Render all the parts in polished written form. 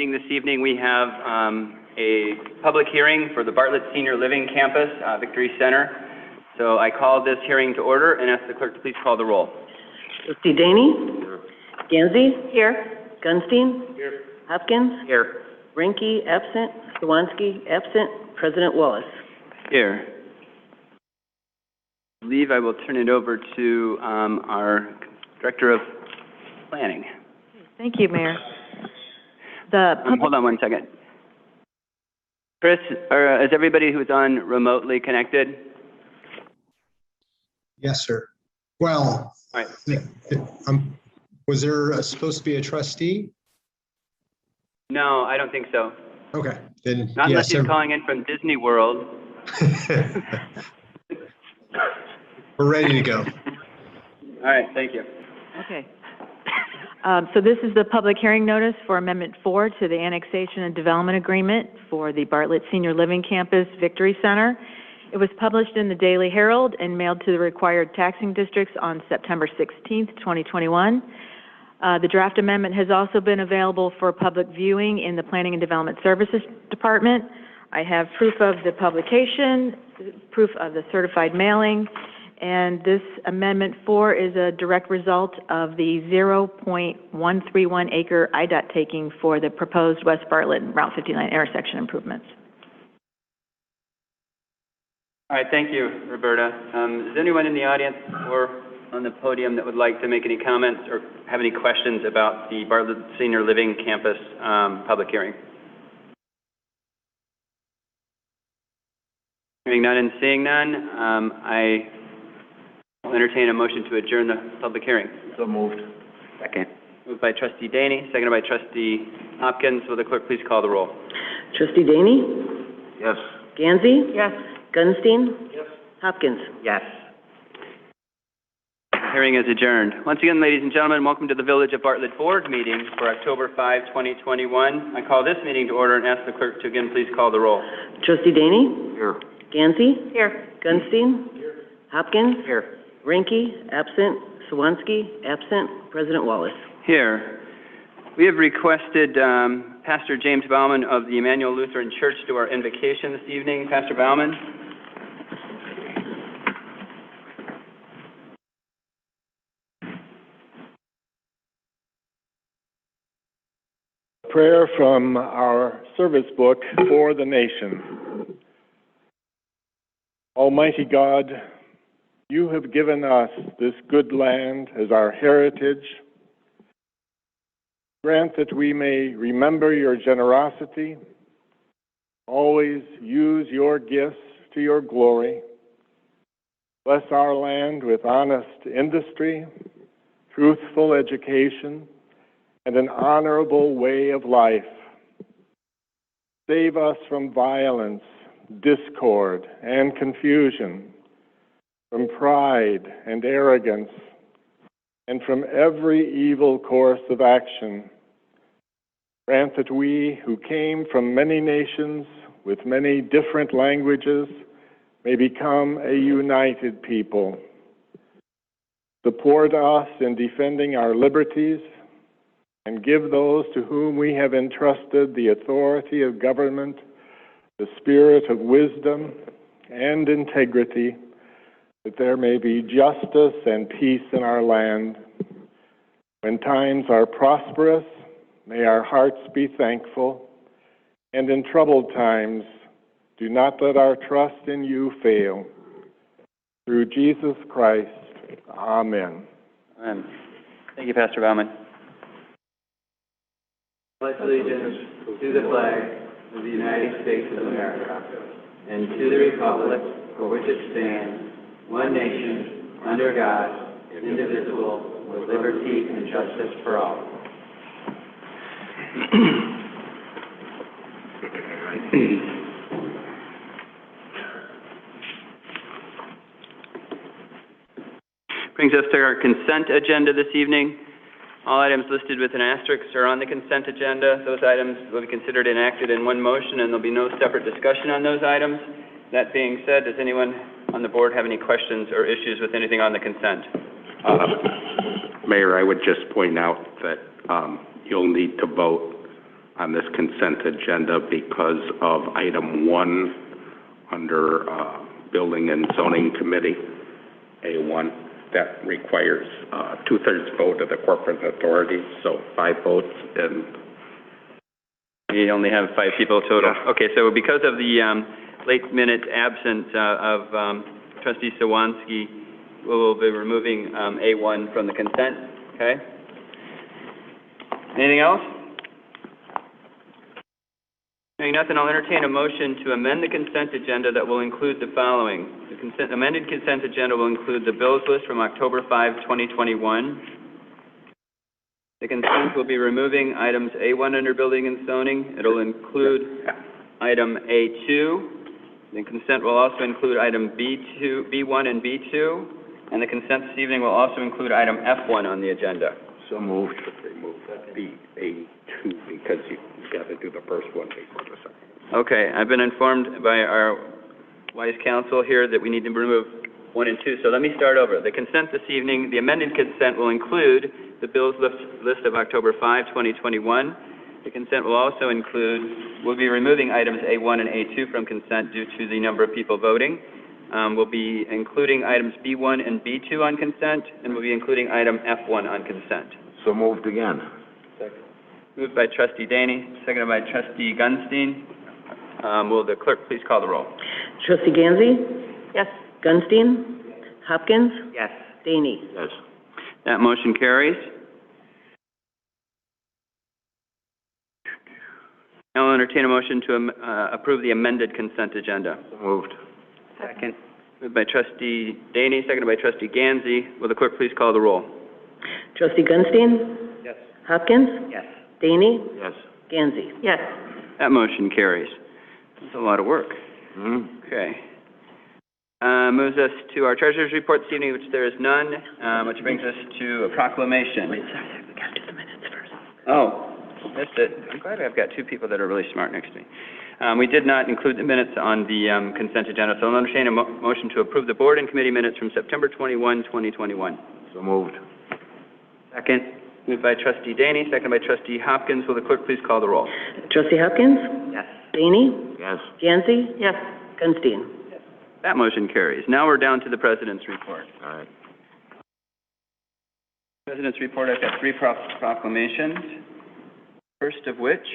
This evening we have a public hearing for the Bartlett Senior Living Campus, Victory Center. So I call this hearing to order and ask the clerk to please call the roll. Trustee Daney? Gansey? Here. Gunstein? Here. Hopkins? Here. Rinke, absent. Swansky, absent. President Wallace. Here. I believe I will turn it over to our Director of Planning. Thank you, Mayor. Hold on one second. Chris, is everybody who's on remotely connected? Yes, sir. Well, all right. Was there supposed to be a trustee? No, I don't think so. Okay, then Not unless yes, he's calling in from Disney World. We're ready to go. All right, thank you. Okay. So this is the public hearing notice for Amendment 4 to the Annexation and Development Agreement for the Bartlett Senior Living Campus Victory Center. It was published in the Daily Herald and mailed to the required taxing districts on September 16th, 2021. The draft amendment has also been available for public viewing in the Planning and Development Services Department. I have proof of the publication, proof of the certified mailing, and this Amendment 4 is a direct result of the 0.131 acre IDOT taking for the proposed West Bartlett and Route 59 intersection improvements. All right, thank you, Roberta. Is anyone in the audience or on the podium that would like to make any comments or have any questions about the Bartlett Senior Living Campus public hearing? Hearing none and seeing none, I will entertain a motion to adjourn the public hearing. So moved. Second. Moved by Trustee Daney, seconded by Trustee Hopkins. Will the clerk please call the roll? Trustee Daney? Yes. Gansey? Yes. Gunstein? Yes. Hopkins? Yes. Hearing is adjourned. Once again, ladies and gentlemen, welcome to the Village of Bartlett Board meeting for October 5, 2021. I call this meeting to order and ask the clerk to again please call the roll. Trustee Daney? Here. Gansey? Here. Gunstein? Here. Hopkins? Here. Rinke, absent. Swansky, absent. President Wallace. Here. We have requested Pastor James Bauman of the Emmanuel Lutheran Church do our invocation this evening. Pastor Bauman. Prayer from our service book for the nation. Almighty God, you have given us this good land as our heritage. Grant that we may remember your generosity, always use your gifts to your glory. Bless our land with honest industry, truthful education, and an honorable way of life. Save us from violence, discord, and confusion, from pride and arrogance, and from every evil course of action. Grant that we, who came from many nations with many different languages, may become a united people. Support us in defending our liberties, and give those to whom we have entrusted the authority of government the spirit of wisdom and integrity, that there may be justice and peace in our land. When times are prosperous, may our hearts be thankful, and in troubled times, do not let our trust in you fail. Through Jesus Christ, amen. Amen. Thank you, Pastor Bauman. Pledge allegiance to the flag of the United States of America and to the republic for which it stands, one nation, under God, indivisible, with liberty and justice for all. Brings us to our consent agenda this evening. All items listed with an asterisk are on the consent agenda. Those items will be considered enacted in one motion, and there'll be no separate discussion on those items. That being said, does anyone on the board have any questions or issues with anything on the consent? Mayor, I would just point out that you'll need to vote on this consent agenda because of item 1 under Building and Zoning Committee, A1, that requires 2/3 vote of the corporate authority, so 5 votes, and You only have 5 people total. Yeah. Okay, so because of the late minute absence of trustee Sawansky, we will be removing A1 from the consent, okay? Anything else? Hearing nothing, I'll entertain a motion to amend the consent agenda that will include the following. The amended consent agenda will include the bills list from October 5, 2021. The consent will be removing items A1 under Building and Zoning. It'll include item A2. The consent will also include item B1 and B2. And the consent this evening will also include item F1 on the agenda. so moved to remove A2 because you got to do the first one before the second. Okay, I've been informed by our wise counsel here that we need to remove 1 and 2. So let me start over. The consent this evening, the amended consent will include the bills list of October 5, 2021. The consent will also include, we'll be removing items A1 and A2 from consent due to the number of people voting. We'll be including items B1 and B2 on consent, and we'll be including item F1 on consent. So moved again. Moved by trustee Daney, seconded by trustee Gunstein. Will the clerk please call the roll? Trustee Gansey? Yes. Gunstein? Hopkins? Yes. Daney? Yes. That motion carries. Now I'll entertain a motion to approve the amended consent agenda. So moved. Second. Moved by trustee Daney, seconded by trustee Gansey. Will the clerk please call the roll? Trustee Gunstein? Yes. Hopkins? Yes. Daney? Yes. Gansey? Yes. That motion carries. That's a lot of work. Mm-hmm. Okay. Moves us to our treasurer's report this evening, which there is none, which brings us to a proclamation. Wait, sorry, we gotta do the minutes first. Oh, missed it. I'm glad I've got 2 people that are really smart next to me. We did not include the minutes on the consent agenda, so I'll entertain a motion to approve the board and committee minutes from September 21, 2021. So moved. Second. Moved by trustee Daney, second by trustee Hopkins. Will the clerk please call the roll? Trustee Hopkins? Yes. Daney? Yes. Gansey? Yes. Gunstein? That motion carries. Now we're down to the president's report. All right. President's report, I've got 3 proclamations. First of which,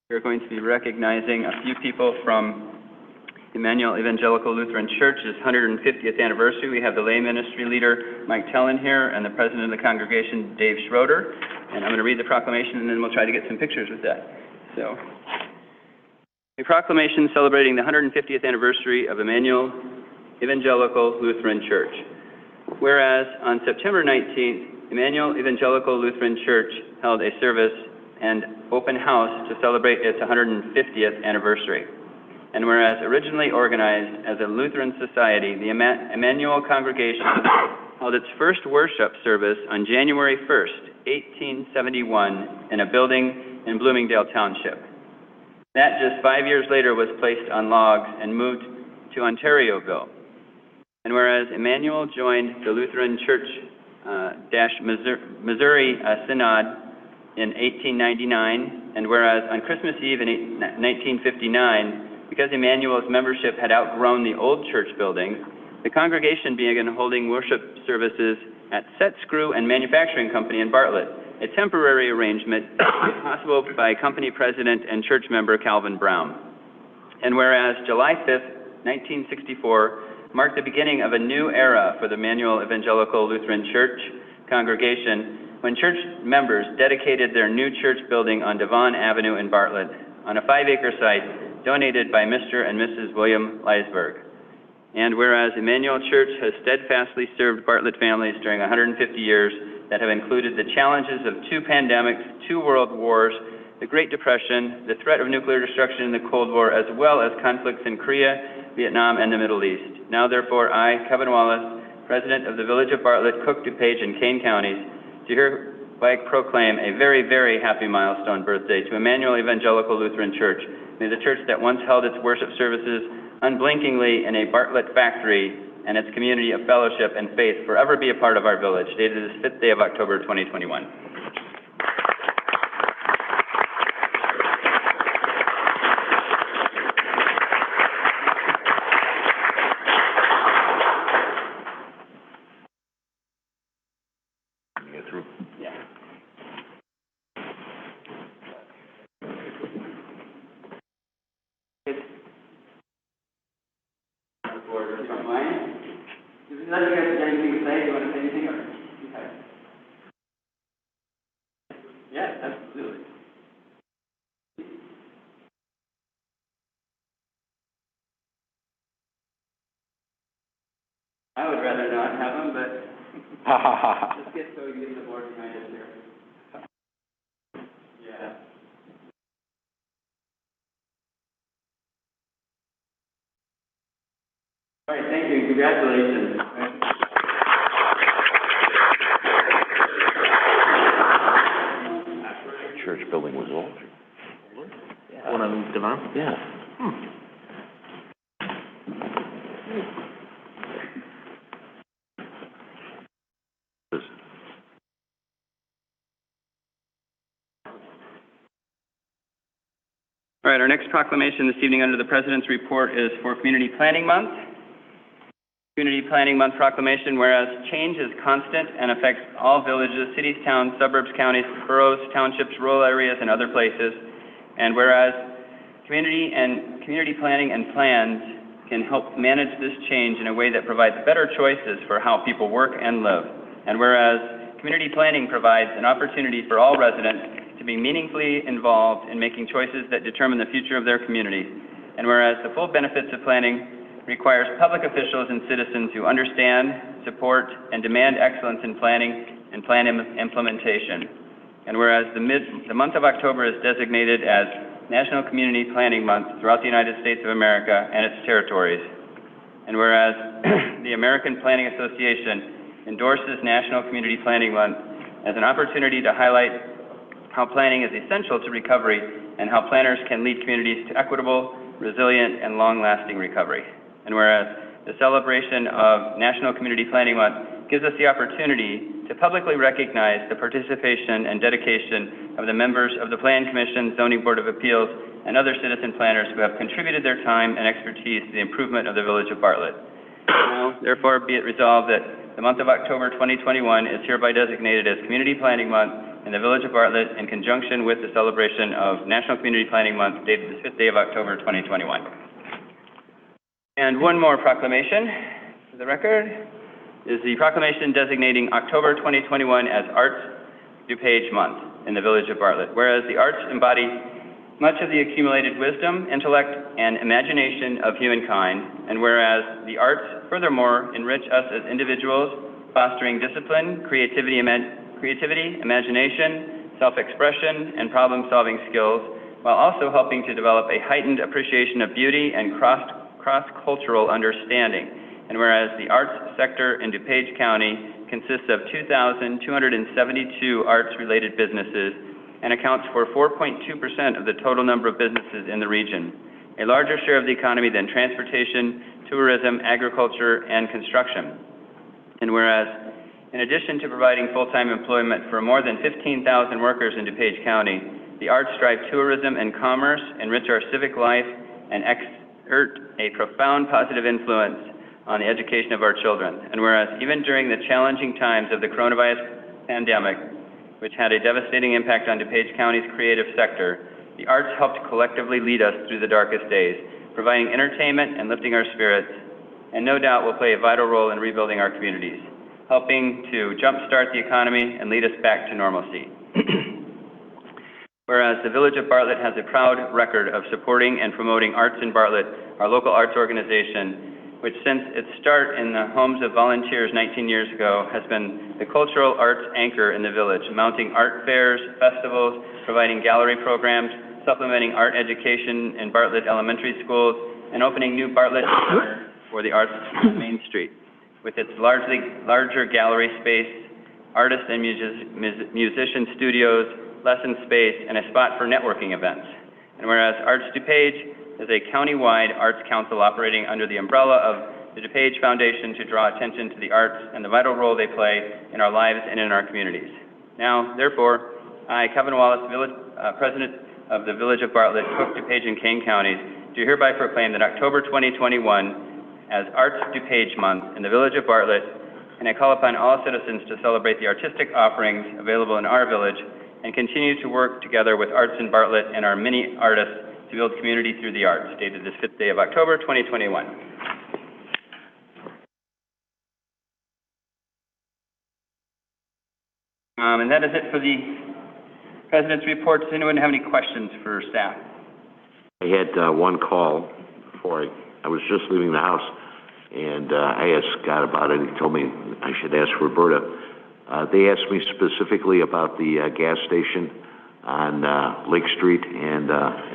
we're going to be recognizing a few people from Emmanuel Evangelical Lutheran Church's 150th anniversary. We have the lay ministry leader, Mike Tellen, here, and the president of the congregation, Dave Schroeder. And I'm going to read the proclamation, and then we'll try to get some pictures with that. So, a proclamation celebrating the 150th anniversary of Emmanuel Evangelical Lutheran Church. Whereas on September 19th, Emmanuel Evangelical Lutheran Church held a service and open house to celebrate its 150th anniversary. And whereas originally organized as a Lutheran society, the Emmanuel congregation held its first worship service on January 1st, 1871, in a building in Bloomingdale Township. That just 5 years later was placed on logs and moved to Ontarioville. And whereas Emmanuel joined the Lutheran Church Missouri Synod in 1899, and whereas on Christmas Eve in 1959, because Emmanuel's membership had outgrown the old church building, the congregation began holding worship services at Set Screw and Manufacturing Company in Bartlett, a temporary arrangement made possible by company president and church member Calvin Brown. And whereas July 5th, 1964, marked the beginning of a new era for the Emmanuel Evangelical Lutheran Church congregation, when church members dedicated their new church building on Devon Avenue in Bartlett on a 5-acre site donated by Mr. and Mrs. William Leisberg. And whereas Emmanuel Church has steadfastly served Bartlett families during 150 years that have included the challenges of 2 pandemics, 2 world wars, the Great Depression, the threat of nuclear destruction in the Cold War, as well as conflicts in Korea, Vietnam, and the Middle East. Now therefore, I, Kevin Wallace, President of the Village of Bartlett, Cook, DuPage, and Kane Counties, do hereby proclaim a very, very happy milestone birthday to Emmanuel Evangelical Lutheran Church. May the church that once held its worship services unblinkingly in a Bartlett factory and its community of fellowship and faith forever be a part of our village, dated this 5th day of October, 2021. Yeah. Good. Board, if you don't mind. If you guys have anything to say, do you want to say anything? Or? Okay. Yeah, absolutely. I would rather not have them, but let's get so we can get the board behind us here. Yeah. All right, thank you. Congratulations. Church building was old. One on Devon? Yeah. All right, our next proclamation this evening under the President's report is for Community Planning Month. Community Planning Month proclamation, whereas change is constant and affects all villages, cities, towns, suburbs, counties, boroughs, townships, rural areas, and other places. And whereas community planning and plans can help manage this change in a way that provides better choices for how people work and live. And whereas community planning provides an opportunity for all residents to be meaningfully involved in making choices that determine the future of their communities. And whereas the full benefits of planning requires public officials and citizens who understand, support, and demand excellence in planning and plan implementation. And whereas the month of October is designated as National Community Planning Month throughout the United States of America and its territories. And whereas the American Planning Association endorses National Community Planning Month as an opportunity to highlight how planning is essential to recovery and how planners can lead communities to equitable, resilient, and long-lasting recovery. And whereas the celebration of National Community Planning Month gives us the opportunity to publicly recognize the participation and dedication of the members of the Plan Commission, Zoning Board of Appeals, and other citizen planners who have contributed their time and expertise to the improvement of the village of Bartlett. Now, therefore, be it resolved that the month of October 2021 is hereby designated as Community Planning Month in the village of Bartlett in conjunction with the celebration of National Community Planning Month dated the 5th day of October 2021. And one more proclamation for the record is the proclamation designating October 2021 as Arts DuPage Month in the village of Bartlett. Whereas the arts embody much of the accumulated wisdom, intellect, and imagination of humankind, and whereas the arts furthermore enrich us as individuals, fostering discipline, creativity, imagination, self-expression, and problem-solving skills, while also helping to develop a heightened appreciation of beauty and cross-cultural understanding. And whereas the arts sector in DuPage County consists of 2,272 arts-related businesses and accounts for 4.2% of the total number of businesses in the region, a larger share of the economy than transportation, tourism, agriculture, and construction. And whereas, in addition to providing full-time employment for more than 15,000 workers in DuPage County, the arts drive tourism and commerce, enrich our civic life, and exert a profound positive influence on the education of our children. And whereas even during the challenging times of the coronavirus pandemic, which had a devastating impact on DuPage County's creative sector, the arts helped collectively lead us through the darkest days, providing entertainment and lifting our spirits, and no doubt will play a vital role in rebuilding our communities, helping to jumpstart the economy and lead us back to normalcy. Whereas the Village of Bartlett has a proud record of supporting and promoting arts in Bartlett, our local arts organization, which since its start in the homes of volunteers 19 years ago has been the cultural arts anchor in the village, mounting art fairs, festivals, providing gallery programs, supplementing art education in Bartlett elementary schools, and opening new Bartlett Center for the Arts on Main Street, with its larger gallery space, artist and musician studios, lesson space, and a spot for networking events. And whereas Arts DuPage is a county-wide arts council operating under the umbrella of the DuPage Foundation to draw attention to the arts and the vital role they play in our lives and in our communities. Now, therefore, I, Kevin Wallace, President of the Village of Bartlett, Cook, DuPage, and Kane counties, do hereby proclaim that October 2021 as Arts DuPage Month in the Village of Bartlett, and I call upon all citizens to celebrate the artistic offerings available in our village and continue to work together with Arts in Bartlett and our many artists to build community through the arts, dated this 5th day of October, 2021. And that is it for the President's report. Does anyone have any questions for staff? I had one call before I was just leaving the house, and I asked Scott about it. He told me I should ask Roberta. They asked me specifically about the gas station on Lake Street and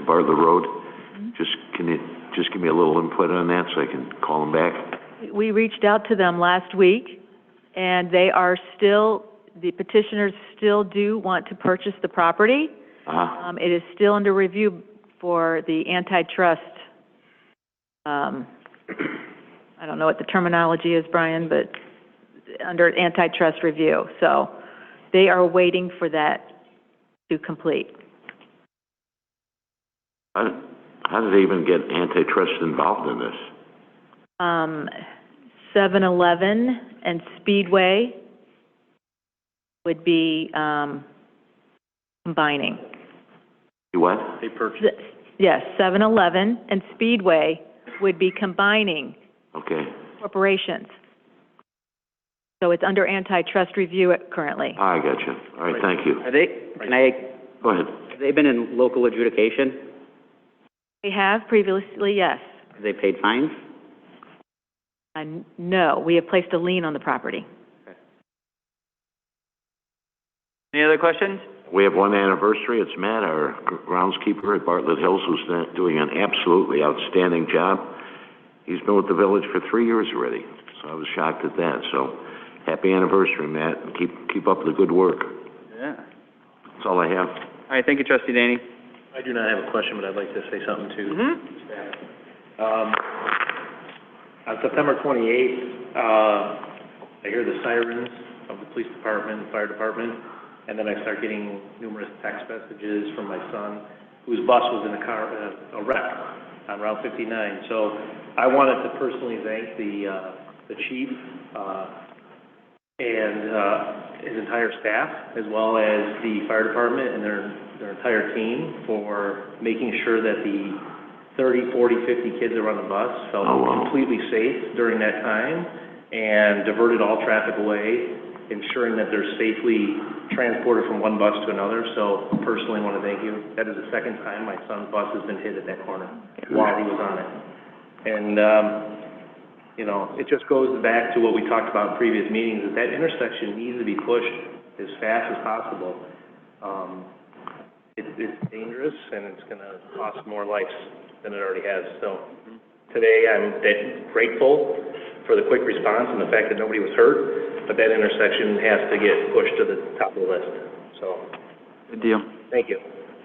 Bartlett Road. Can you just give me a little input on that so I can call them back? We reached out to them last week, and they are still, the petitioners still do want to purchase the property. It is still under review for the antitrust, I don't know what the terminology is, Brian, but under antitrust review. So they are waiting for that to complete. How did they even get antitrust involved in this? 7-Eleven and Speedway would be combining. What? They purchased. Yes, 7-Eleven and Speedway would be combining Okay. corporations. So it's under antitrust review currently. I got you. All right, thank you. Are they, can I, Go ahead. have they been in local adjudication? They have previously, yes. Have they paid fines? No, we have placed a lien on the property. Any other questions? We have one anniversary. It's Matt, our groundskeeper at Bartlett Hills, who's doing an absolutely outstanding job. He's been with the village for 3 years already, so I was shocked at that. So, happy anniversary, Matt, and keep up the good work. Yeah. That's all I have. All right, thank you, Trustee Daney. I do not have a question, but I'd like to say something to staff. On September 28th, I hear the sirens of the police department, fire department, and then I start getting numerous text messages from my son, whose bus was in a wreck on Route 59. So I wanted to personally thank the chief and his entire staff, as well as the fire department and their entire team for making sure that the 30, 40, 50 kids that were on the bus felt completely safe during that time and diverted all traffic away, ensuring that they're safely transported from one bus to another. So personally, I want to thank you. That is the second time my son's bus has been hit at that corner while he was on it. And, you know, it just goes back to what we talked about in previous meetings, that intersection needs to be pushed as fast as possible. It's dangerous, and it's going to cost more lives than it already has. So today, I'm grateful for the quick response and the fact that nobody was hurt, but that intersection has to get pushed to the top of the list. So, Good deal. thank you.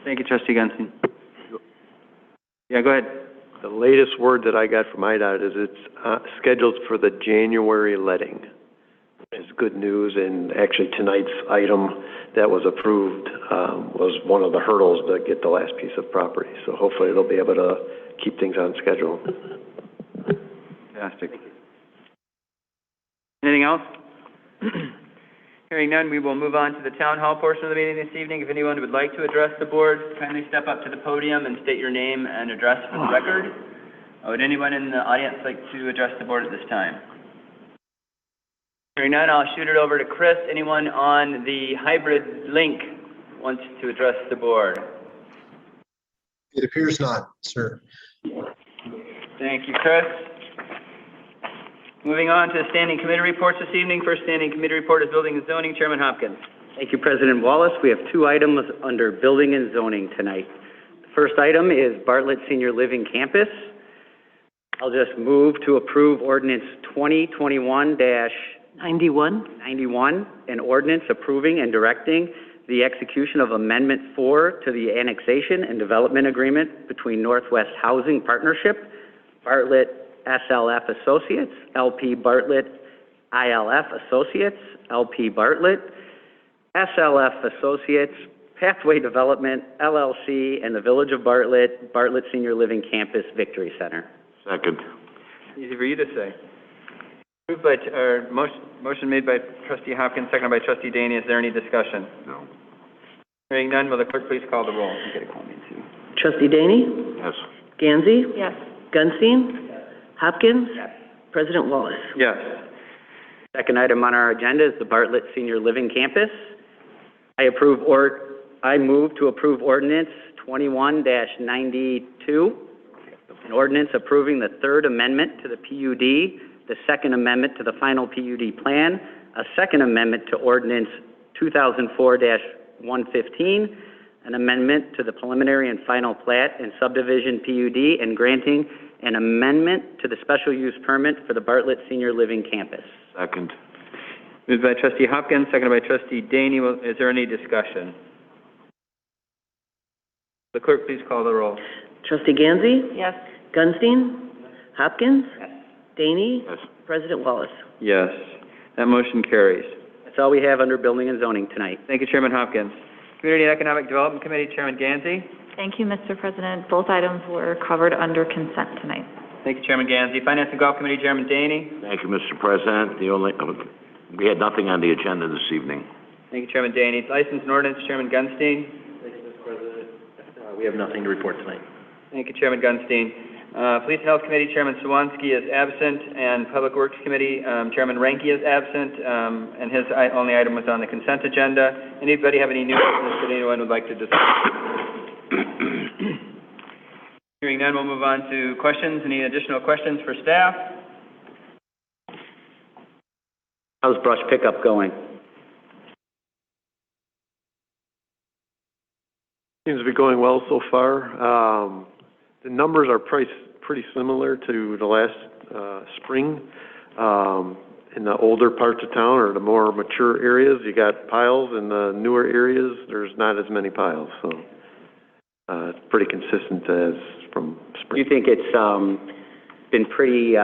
Thank you, Trustee Gunstein. Yeah, go ahead. The latest word that I got from IDOT is it's scheduled for the January letting. It's good news, and actually tonight's item that was approved was one of the hurdles to get the last piece of property. So hopefully they'll be able to keep things on schedule. Fantastic. Anything else? Hearing none, we will move on to the town hall portion of the meeting this evening. If anyone would like to address the board, kindly step up to the podium and state your name and address for the record. Would anyone in the audience like to address the board at this time? Hearing none, I'll shoot it over to Chris. Anyone on the hybrid link wants to address the board? It appears not, sir. Thank you, Chris. Moving on to the standing committee reports this evening. First standing committee report is Building and Zoning. Chairman Hopkins. Thank you, President Wallace. We have two items under Building and Zoning tonight. The first item is Bartlett Senior Living Campus. I'll just move to approve ordinance 2021-91, an ordinance approving and directing the execution of Amendment 4 to the Annexation and Development Agreement between Northwest Housing Partnership, Bartlett SLF Associates, LP Bartlett ILF Associates, LP Bartlett, SLF Associates, Pathway Development, LLC, and the Village of Bartlett, Bartlett Senior Living Campus Victory Center. Second. Easy for you to say. Moved by, motion made by trustee Hopkins, seconded by trustee Daney. Is there any discussion? No. Hearing none, will the clerk please call the roll? You gotta call me too. Trustee Daney? Yes. Gansey? Yes. Gunstein? Hopkins? President Wallace? Yes. Second item on our agenda is the Bartlett Senior Living Campus. I move to approve ordinance 21-92, an ordinance approving the third amendment to the PUD, the second amendment to the final PUD plan, a second amendment to ordinance 2004-115, an amendment to the preliminary and final plat and subdivision PUD, and granting an amendment to the special use permit for the Bartlett Senior Living Campus. Second. Moved by trustee Hopkins, seconded by trustee Daney. Is there any discussion? The clerk please call the roll. Trustee Gansey? Yes. Gunstein? Hopkins? Daney? Yes. President Wallace? Yes. That motion carries. That's all we have under building and zoning tonight. Thank you, Chairman Hopkins. Community and Economic Development Committee, Chairman Gansey. Thank you, Mr. President. Both items were covered under consent tonight. Thank you, Chairman Gansey. Finance and Golf Committee, Chairman Daney. Thank you, Mr. President. We had nothing on the agenda this evening. Thank you, Chairman Daney. License and Ordinance, Chairman Gunstein. Thank you, Mr. President. We have nothing to report tonight. Thank you, Chairman Gunstein. Police and Health Committee, Chairman Swansky is absent, and Public Works Committee, Chairman Ranke is absent, and his only item was on the consent agenda. Anybody have any new business that anyone would like to discuss? Hearing none, we'll move on to questions. Any additional questions for staff? How's brush pickup going? Seems to be going well so far. The numbers are pretty similar to the last spring. In the older parts of town or the more mature areas, you got piles. In the newer areas, there's not as many piles. So it's pretty consistent as from Do spring. you think it's been pretty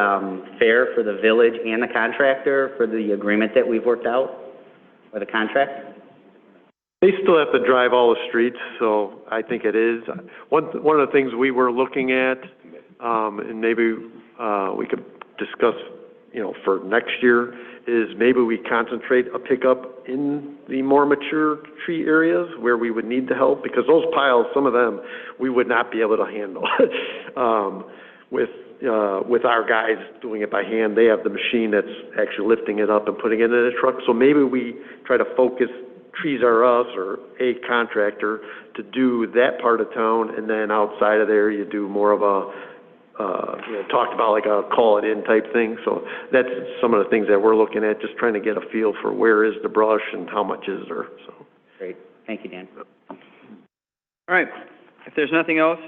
fair for the village and the contractor for the agreement that we've worked out, or the contract? They still have to drive all the streets, so I think it is. One of the things we were looking at, and maybe we could discuss, for next year, is maybe we concentrate a pickup in the more mature tree areas where we would need the help, because those piles, some of them, we would not be able to handle. With our guys doing it by hand, they have the machine that's actually lifting it up and putting it in a truck. So maybe we try to focus TREASURE'S or a contractor to do that part of town, and then outside of there, you do more of a, talked about like a call-it-in type thing. So that's some of the things that we're looking at, just trying to get a feel for where is the brush and how much is there. So. Great. Thank you, Dan. All right. If there's nothing else,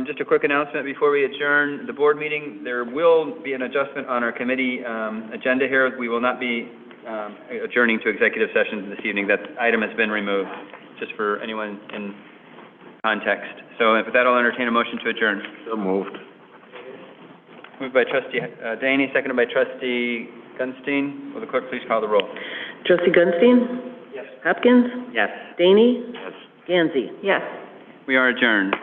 just a quick announcement before we adjourn the board meeting. There will be an adjustment on our committee agenda here. We will not be adjourning to executive session this evening. That item has been removed, just for anyone in context. So with that, I'll entertain a motion to adjourn. So moved. Moved by trustee Daney, seconded by trustee Gunstein. Will the clerk please call the roll? Trustee Gunstein? Yes. Hopkins? Yes. Daney? Yes. Gansey? Yes. We are adjourned.